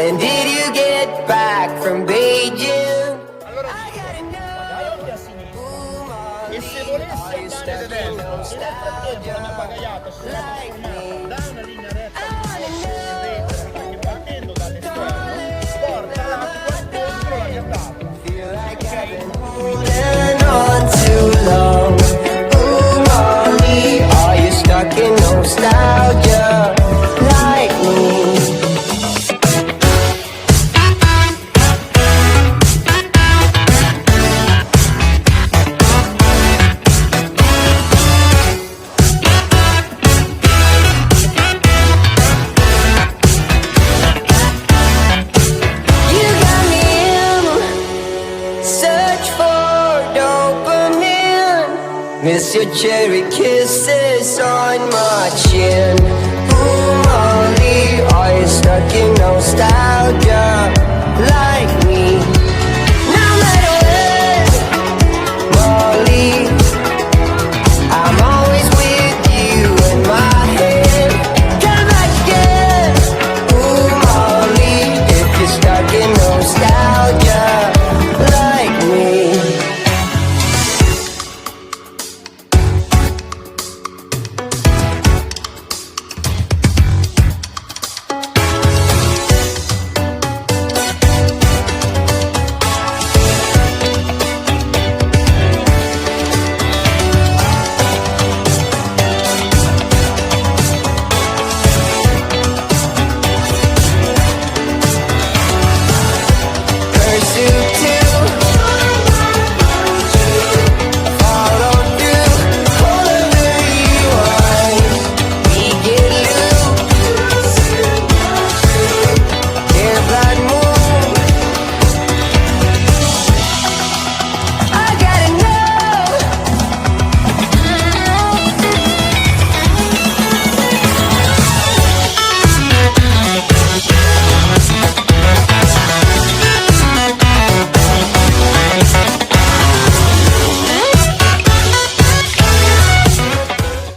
When did you get back from Beijing? Allora pagaia a sinistra. E se volessi andare da destra, nel frattempo la mia pagaiata sarà trasformata da una linea retta che partendo dall'esterno porta l'acqua contro la mia tavola. Holding on too long. Ooh, mommy, are you stuck in nostalgia like me? You got me in search for dopamine. Miss your cherry kisses on my